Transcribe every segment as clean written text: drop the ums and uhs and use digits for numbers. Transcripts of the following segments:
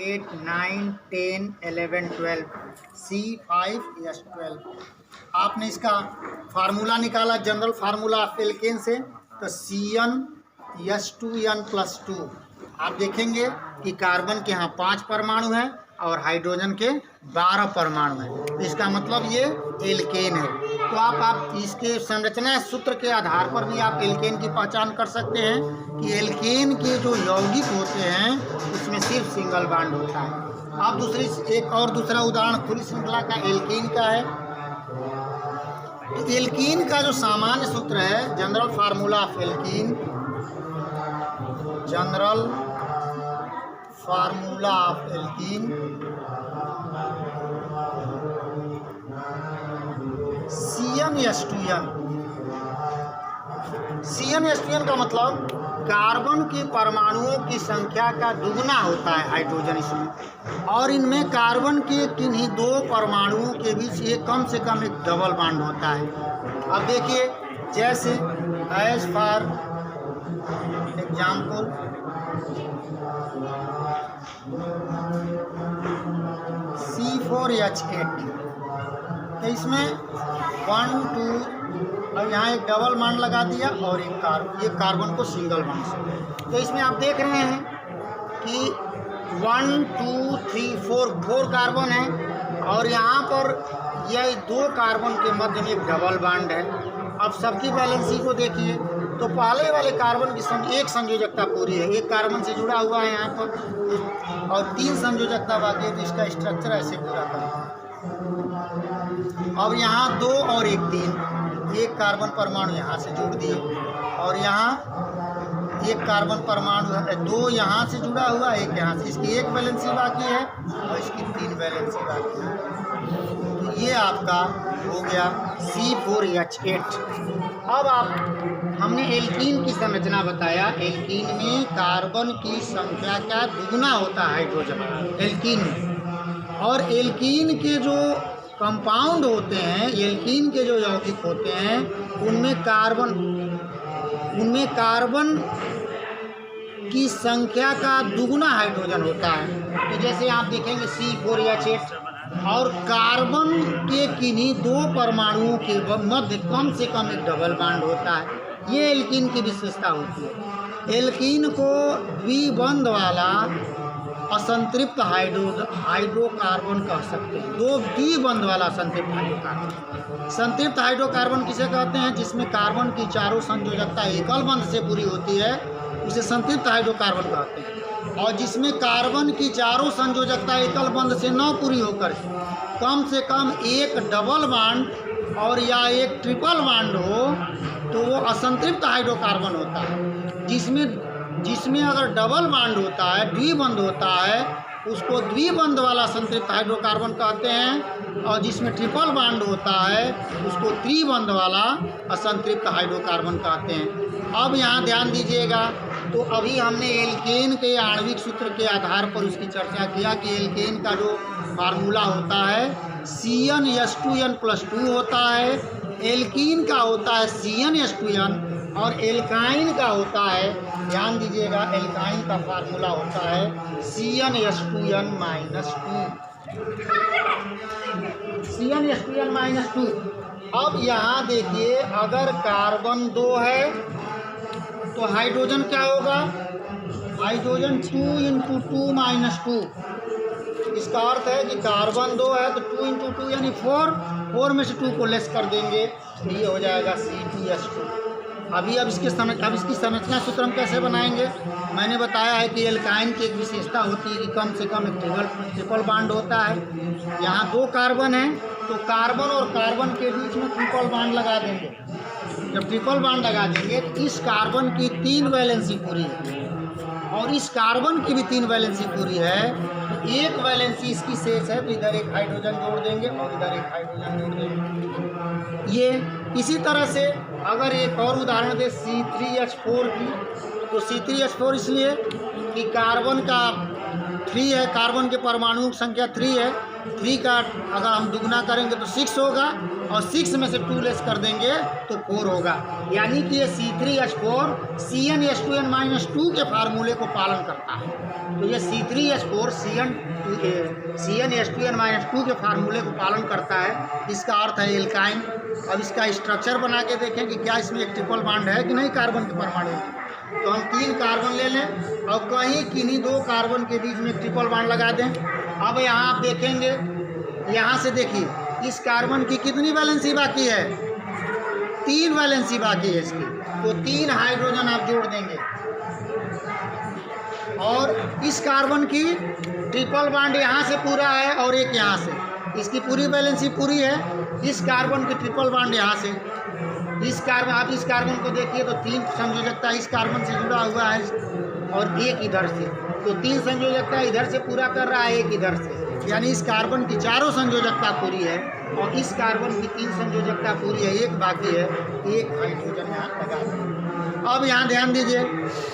8, 9, 10, 11, 12, C5H12। आपने इसका फार्मूला निकाला, जनरल फार्मूला ऑफ एल्केन से, तो CnH2n+2। आप देखेंगे कि कार्बन के यहाँ 5 परमाणु हैं और हाइड्रोजन के 12 परमाणु हैं, तो इसका मतलब ये एल्केन है। तो आप इसके संरचना सूत्र के आधार पर भी आप एल्केन की पहचान कर सकते हैं कि एल्केन के जो यौगिक होते हैं उसमें सिर्फ सिंगल बॉन्ड होता है। अब दूसरा उदाहरण खुली श्रृंखला का एल्केन का है। तो एल्कीन का जो सामान्य सूत्र है, general formula of alkene, general formula of alkene CnH2n। CnH2n का मतलब कार्बन के परमाणुओं की संख्या का दुगना होता है हाइड्रोजन इसमें, और इनमें कार्बन के किन्हीं 2 परमाणुओं के बीच एक कम से कम एक डबल बॉन्ड होता है। अब देखिए, जैसे एज फॉर एग्जाम्पल C4H8, तो इसमें 1, 2 और यहाँ एक डबल बॉन्ड लगा दिया और एक कार्बन को सिंगल बॉन्ड से। तो इसमें आप देख रहे हैं कि 1, 2, 3, 4 कार्बन है, और यहाँ पर यह 2 कार्बन के मध्य में एक डबल बॉन्ड है। अब सबकी बैलेंसी को देखिए, तो पहले वाले कार्बन की एक संयोजकता पूरी है, एक कार्बन से जुड़ा हुआ है यहाँ पर, और 3 संयोजकता बाकी है, तो इसका स्ट्रक्चर ऐसे पूरा करते हैं। अब यहाँ 2 और 1 3, एक कार्बन परमाणु यहाँ से जोड़ दिए, और यहाँ एक कार्बन परमाणु है, 2 यहाँ से जुड़ा हुआ, एक यहाँ से, इसकी एक वैलेंसी बाकी है और इसकी 3 वैलेंसी बाकी है। तो ये आपका हो गया C4H8। अब हमने एल्कीन की संरचना बताया। एल्कीन में कार्बन की संख्या का दुगना होता है हाइड्रोजन एल्कीन में, और एल्कीन के जो कंपाउंड होते हैं, एल्कीन के जो यौगिक होते हैं, उनमें कार्बन की संख्या का दुगुना हाइड्रोजन होता है। तो जैसे आप देखेंगे C4H8, और कार्बन के किन्हीं 2 परमाणुओं के मध्य कम से कम एक डबल बॉन्ड होता है। ये एल्कीन की विशेषता होती है। एल्कीन को द्विबंध वाला असंतृप्त हाइड्रोकार्बन कह सकते हैं। 2 द्विबंध वाला असंतृप्त हाइड्रोकार्बन। संतृप्त हाइड्रोकार्बन किसे कहते हैं? जिसमें कार्बन की चारों संयोजकता एकल बंध से पूरी होती है, उसे संतृप्त हाइड्रोकार्बन कहते हैं। और जिसमें कार्बन की चारों संयोजकता एकल बंध से न पूरी होकर कम से कम एक डबल बॉन्ड और या एक ट्रिपल बॉन्ड हो, तो वो असंतृप्त हाइड्रोकार्बन होता है। जिसमें अगर डबल बॉन्ड होता है, द्विबंध होता है, उसको द्विबंध वाला संतृप्त हाइड्रोकार्बन कहते हैं, और जिसमें ट्रिपल बॉन्ड होता है उसको त्रिबंध वाला असंतृप्त हाइड्रोकार्बन कहते हैं। अब यहाँ ध्यान दीजिएगा, तो अभी हमने एल्केन के आणविक सूत्र के आधार पर उसकी चर्चा किया कि एल्केन का जो फार्मूला होता है CnH2n+2 होता है, एल्कीन का होता है CnH2n, और एल्काइन का होता है, ध्यान दीजिएगा, एल्काइन का फार्मूला होता है CnH2n-2। CnH2n-2। अब यहाँ देखिए, अगर कार्बन 2 है तो हाइड्रोजन क्या होगा? हाइड्रोजन 2 × 2 - 2। इसका अर्थ है कि कार्बन 2 है तो 2 × 2 यानी 4 में से 2 को लेस कर देंगे, तो ये हो जाएगा C2H2। अब इसकी संरचना सूत्र हम कैसे बनाएंगे? मैंने बताया है कि एल्काइन की एक विशेषता होती है कि कम से कम एक ट्रिपल बॉन्ड होता है। यहाँ 2 कार्बन है, तो कार्बन और कार्बन के बीच में ट्रिपल बॉन्ड लगा देंगे। जब ट्रिपल बॉन्ड लगा देंगे तो इस कार्बन की 3 वैलेंसी पूरी है, और इस कार्बन की भी 3 वैलेंसी पूरी है। एक वैलेंसी इसकी शेष है, तो इधर एक हाइड्रोजन जोड़ देंगे और इधर एक हाइड्रोजन जोड़ देंगे। ये इसी तरह से अगर एक और उदाहरण दे C3H4 की, तो C3H4 इसलिए कि कार्बन का 3 है, कार्बन के परमाणुओं की संख्या 3 है, 3 का अगर हम दुगना करेंगे तो 6 होगा, और 6 में से 2 लेस कर देंगे तो 4 होगा। यानी कि ये C3H4 CnH2n-2 के फार्मूले को पालन करता है। तो ये C3H4 CnH2n-2 के फार्मूले को पालन करता है। इसका अर्थ है एल्काइन। अब इसका स्ट्रक्चर बना के देखें कि क्या इसमें एक ट्रिपल बॉन्ड है कि नहीं कार्बन के परमाणु में। तो हम 3 कार्बन ले लें और कहीं किन्हीं 2 कार्बन के बीच में ट्रिपल बॉन्ड लगा दें। अब यहाँ आप देखेंगे, यहाँ से देखिए इस कार्बन की कितनी वैलेंसी बाकी है, 3 वैलेंसी बाकी है इसकी। तो 3 हाइड्रोजन आप जोड़ देंगे और इस कार्बन की ट्रिपल बॉन्ड यहाँ से पूरा है और एक यहाँ से, इसकी पूरी वैलेंसी पूरी है। इस कार्बन की ट्रिपल बॉन्ड यहाँ से, इस कार्बन, आप इस कार्बन को देखिए तो 3 संयोजकता इस कार्बन से जुड़ा हुआ है और एक इधर से, तो 3 संयोजकता इधर से पूरा कर रहा है, एक इधर से, यानी इस कार्बन की चारों संयोजकता पूरी है और इस कार्बन की 3 संयोजकता पूरी है, एक बाकी है, एक हाइड्रोजन यहाँ लगा दें। अब यहाँ ध्यान दीजिए,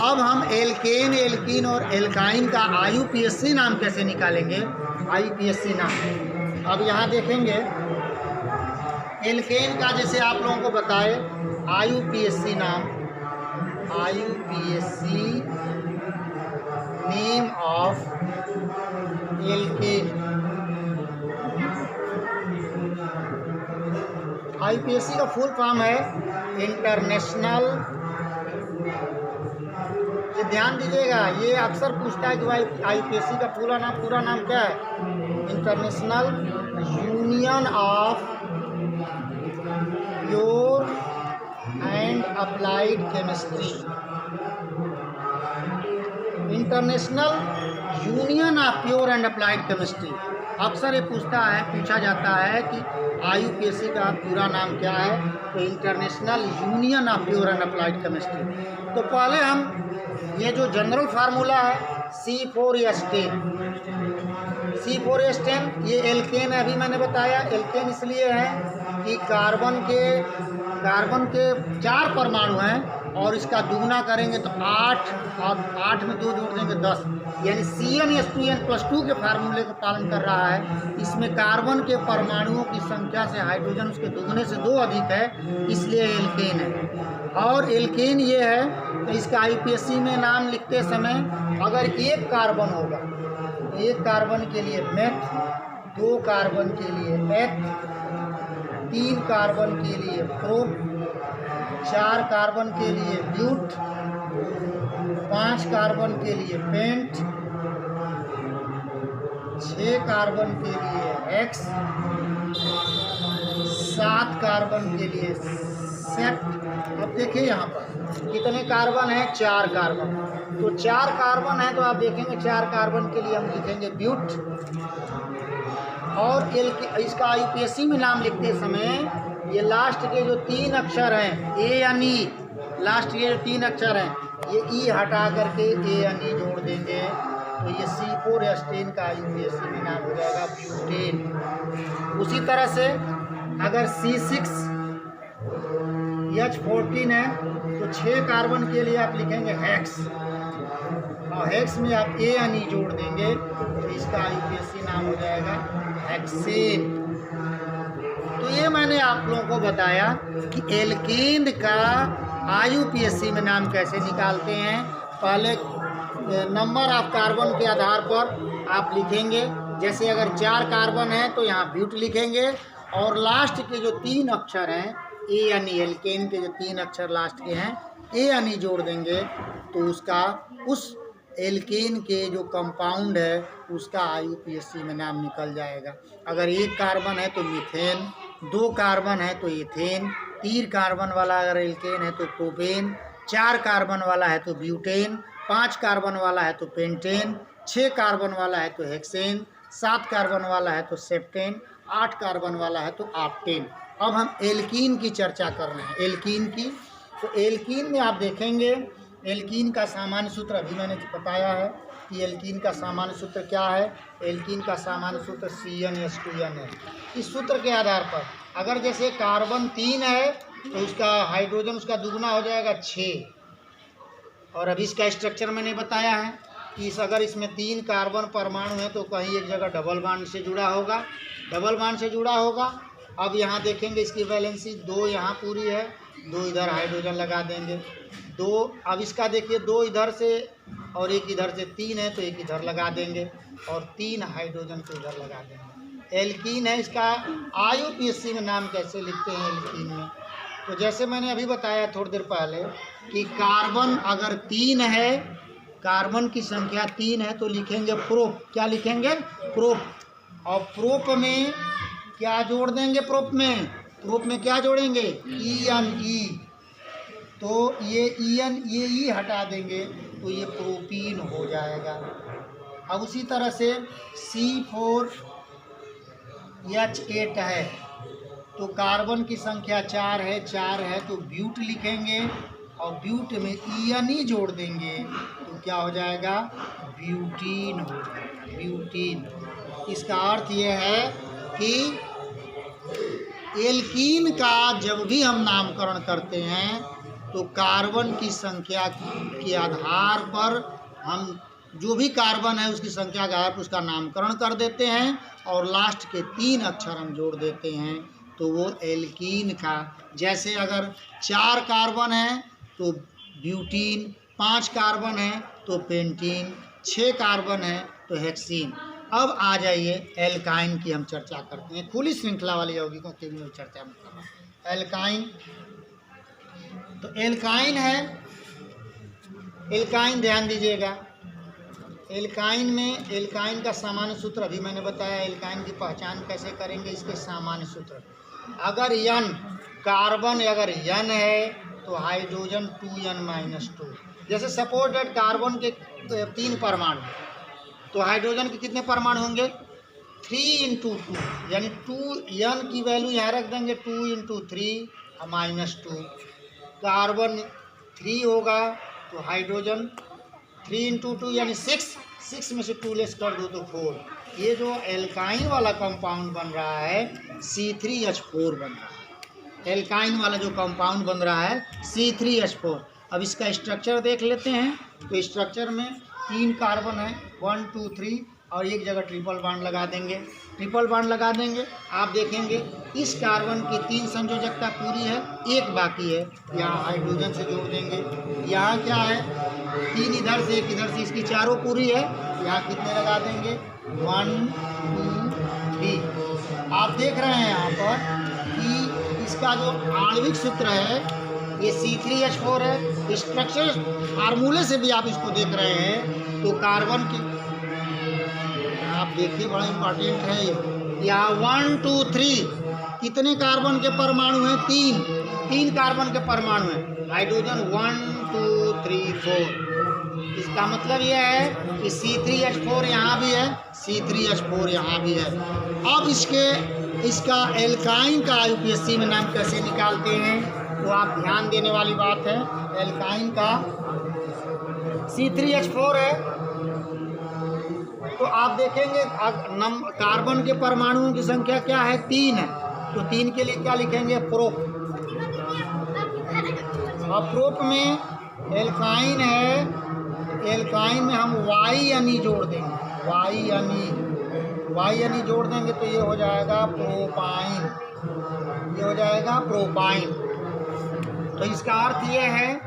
अब हम एल्केन, एल्कीन और एल्काइन का IUPAC नाम कैसे निकालेंगे, IUPAC नाम। अब यहाँ देखेंगे एल्केन का, जैसे आप लोगों को बताए IUPAC नाम, IUPAC name of alkene. IUPAC का फुल फॉर्म है इंटरनेशनल, ये ध्यान दीजिएगा, ये अक्सर पूछता है कि भाई IUPAC का पूरा नाम क्या है, international union of pure and applied chemistry. International union of pure and applied chemistry. अक्सर ये पूछा जाता है कि IUPAC का पूरा नाम क्या है, तो international union of pure and applied chemistry. तो पहले हम ये जो जनरल फार्मूला है C4H10, ये एल्केन है, अभी मैंने बताया एल्केन इसलिए है कि कार्बन के 4 परमाणु हैं और इसका दुगना करेंगे तो 8 और 8 में 2 जोड़ देंगे 10, यानी CnH2n+2 के फार्मूले को पालन कर रहा है। इसमें कार्बन के परमाणुओं की संख्या से हाइड्रोजन उसके दुगने से 2 अधिक है, इसलिए एल्केन है। और एल्केन ये है तो इसका IUPAC में नाम लिखते समय अगर एक कार्बन होगा, एक कार्बन के लिए मेथ, 2 कार्बन के लिए एथ, 3 कार्बन के लिए प्रोप, 4 कार्बन के लिए ब्यूट, 5 कार्बन के लिए पेंट, 6 कार्बन के लिए हेक्स, 7 कार्बन के लिए सेप्ट। अब देखिए यहाँ पर कितने कार्बन है, 4 कार्बन। तो 4 कार्बन है तो आप देखेंगे 4 कार्बन के लिए हम लिखेंगे ब्यूट। और इसका IUPAC में नाम लिखते समय ये लास्ट के जो 3 अक्षर हैं A या E, लास्ट के जो 3 अक्षर हैं ये E हटा करके A या E जोड़ देंगे तो ये C4H10 का IUPAC में नाम हो जाएगा ब्यूटेन। उसी तरह से अगर C6H14 है तो 6 कार्बन के लिए आप लिखेंगे हेक्स, और हेक्स में आप A या E जोड़ देंगे तो इसका IUPAC नाम हो जाएगा हेक्सेन। तो ये मैंने आप लोगों को बताया कि एल्केन का IUPAC में नाम कैसे निकालते हैं। पहले नंबर ऑफ कार्बन के आधार पर आप लिखेंगे, जैसे अगर 4 कार्बन है तो यहाँ ब्यूट लिखेंगे और लास्ट के जो 3 अक्षर हैं A या E, एल्केन के जो 3 अक्षर लास्ट के हैं A या E जोड़ देंगे तो उसका उस एल्केन के जो कंपाउंड है उसका IUPAC में नाम निकल जाएगा। अगर 1 कार्बन है तो मीथेन, 2 कार्बन है तो इथेन, 3 कार्बन वाला अगर एल्केन है तो प्रोपेन, 4 कार्बन वाला है तो ब्यूटेन, 5 कार्बन वाला है तो पेंटेन, 6 कार्बन वाला है तो हेक्सेन, 7 कार्बन वाला है तो सेप्टेन, 8 कार्बन वाला है तो ऑक्टेन। अब हम एल्कीन की चर्चा कर रहे हैं, एल्कीन की। तो एल्कीन में आप देखेंगे एल्कीन का सामान्य सूत्र अभी मैंने बताया है कि एल्कीन का सामान्य सूत्र क्या है। एल्कीन का सामान्य सूत्र CnH2n है। इस सूत्र के आधार पर अगर जैसे कार्बन 3 है तो उसका हाइड्रोजन उसका दुगना हो जाएगा 6, और अभी इसका स्ट्रक्चर मैंने बताया है। कि अगर इसमें 3 कार्बन परमाणु है तो कहीं एक जगह डबल बॉन्ड से जुड़ा होगा, डबल बॉन्ड से जुड़ा होगा। अब यहाँ देखेंगे इसकी वैलेंसी 2 यहाँ पूरी है, 2 इधर हाइड्रोजन लगा देंगे, 2। अब इसका देखिए 2 इधर से और 1 इधर से, 3 है तो 1 इधर लगा देंगे और 3 हाइड्रोजन को इधर लगा देंगे। एल्कीन है। इसका IUPAC में नाम कैसे लिखते हैं एल्कीन में? तो जैसे मैंने अभी बताया थोड़ी देर पहले कि कार्बन अगर 3 है, कार्बन की संख्या 3 है तो लिखेंगे प्रोप। क्या लिखेंगे? प्रोप। और प्रोप में क्या जोड़ देंगे? प्रोप में क्या जोड़ेंगे? ENE। तो ये EN ये E हटा देंगे तो ये प्रोपीन हो जाएगा। अब उसी तरह से C4H8 है तो कार्बन की संख्या 4 है तो ब्यूट लिखेंगे और ब्यूट में ENE जोड़ देंगे तो क्या हो जाएगा? ब्यूटीन हो जाएगा, ब्यूटीन। इसका अर्थ ये है कि एल्कीन का जब भी हम नामकरण करते हैं तो कार्बन की संख्या के आधार पर हम जो भी कार्बन है उसकी संख्या के आधार पर उसका नामकरण कर देते हैं और लास्ट के 3 अक्षर हम जोड़ देते हैं तो वो एल्कीन का। जैसे अगर 4 कार्बन है तो ब्यूटीन, 5 कार्बन है तो पेंटीन, 6 कार्बन है तो हेक्सीन। अब आ जाइए एल्काइन की हम चर्चा करते हैं। खुली श्रृंखला वाले यौगिकों की भी चर्चा हम कर रहे हैं। एल्काइन, तो एल्काइन है, एल्काइन ध्यान दीजिएगा। एल्काइन में एल्काइन का सामान्य सूत्र अभी मैंने बताया। एल्काइन की पहचान कैसे करेंगे? इसके सामान्य सूत्र, अगर N कार्बन अगर N है तो हाइड्रोजन 2N-2। जैसे सपोज दैट कार्बन के 3 परमाणु तो हाइड्रोजन के कितने परमाणु होंगे? 3 × 2, यानी 2N की वैल्यू यहाँ रख देंगे, 2 × 3 -2। कार्बन 3 होगा तो हाइड्रोजन 3 × 2 यानी 6 में से 2 लेस कर दो तो 4। ये जो एल्काइन वाला कंपाउंड बन रहा है C3H4 बन रहा है। एल्काइन वाला जो कंपाउंड बन रहा है C3H4। अब इसका स्ट्रक्चर देख लेते हैं। तो स्ट्रक्चर में 3 कार्बन है, 1 2 3 और एक जगह ट्रिपल बॉन्ड लगा देंगे, ट्रिपल बॉन्ड लगा देंगे। आप देखेंगे इस कार्बन की 3 संयोजकता पूरी है, 1 बाकी है, यहाँ हाइड्रोजन से जोड़ देंगे। यहाँ क्या है? 3 इधर से 1 इधर से, इसकी चारों पूरी है। यहाँ कितने लगा देंगे? 1 2 3। आप देख रहे हैं यहाँ पर कि इसका जो आणविक सूत्र है ये C3H4 है। स्ट्रक्चर फार्मूले से भी आप इसको देख रहे हैं तो कार्बन की आप देखिए बड़ा इम्पोर्टेंट है ये। यहाँ 1 2 3 कितने कार्बन के परमाणु हैं? 3 कार्बन के परमाणु हैं। हाइड्रोजन 1 2 3 4। इसका मतलब यह है कि C3H4 यहाँ भी है, C3H4 यहाँ भी है। अब इसका एल्काइन का IUPAC में नाम कैसे निकालते हैं तो आप ध्यान देने वाली बात है। एल्काइन का C3H4 है तो आप देखेंगे कार्बन के परमाणुओं की संख्या क्या है? 3 है तो 3 के लिए क्या लिखेंगे? प्रोप। और प्रोप में एल्काइन है, एल्काइन में हम YNE जोड़ देंगे, YNE जोड़ देंगे तो ये हो जाएगा प्रोपाइन, ये हो जाएगा प्रोपाइन। तो इसका अर्थ ये है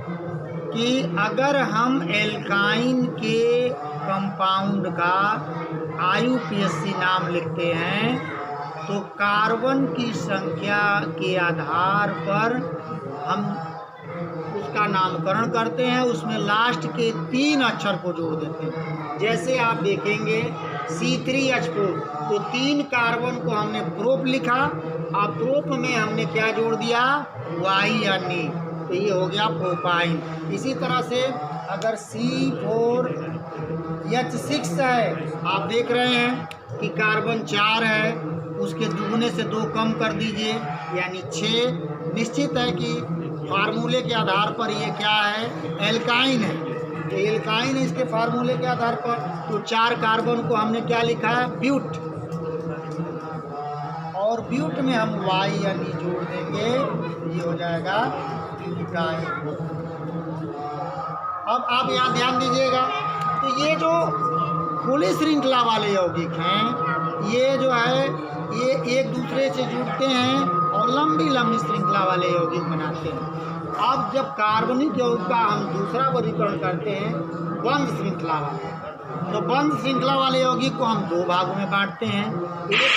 कि अगर हम एल्काइन के कंपाउंड का IUPAC नाम लिखते हैं तो कार्बन की संख्या के आधार पर हम उसका नामकरण करते हैं, उसमें लास्ट के 3 अक्षर को जोड़ देते हैं। जैसे आप देखेंगे C3H4 तो 3 कार्बन को हमने प्रोप लिखा और प्रोप में हमने क्या जोड़ दिया? YNE, तो ये हो गया प्रोपाइन। इसी तरह से अगर C4H6 है, आप देख रहे हैं कि कार्बन 4 है, उसके दुगने से 2 कम कर दीजिए यानी 6। निश्चित है कि फार्मूले के आधार पर ये क्या है? एल्काइन है। तो एल्काइन है इसके फार्मूले के आधार पर। तो 4 कार्बन को हमने क्या लिखा है? ब्यूट। और ब्यूट में हम YNE जोड़ देंगे, ये हो जाएगा ब्यूटाइन। अब आप यहाँ ध्यान दीजिएगा तो ये जो खुली श्रृंखला वाले यौगिक हैं, ये जो है ये एक दूसरे से जुड़ते हैं और लंबी लंबी श्रृंखला वाले यौगिक बनाते हैं। अब जब कार्बनिक यौगिक का हम दूसरा वर्गीकरण करते हैं बंध श्रृंखला वाले, तो बंध श्रृंखला वाले यौगिक को हम दो भागों में बांटते हैं। एक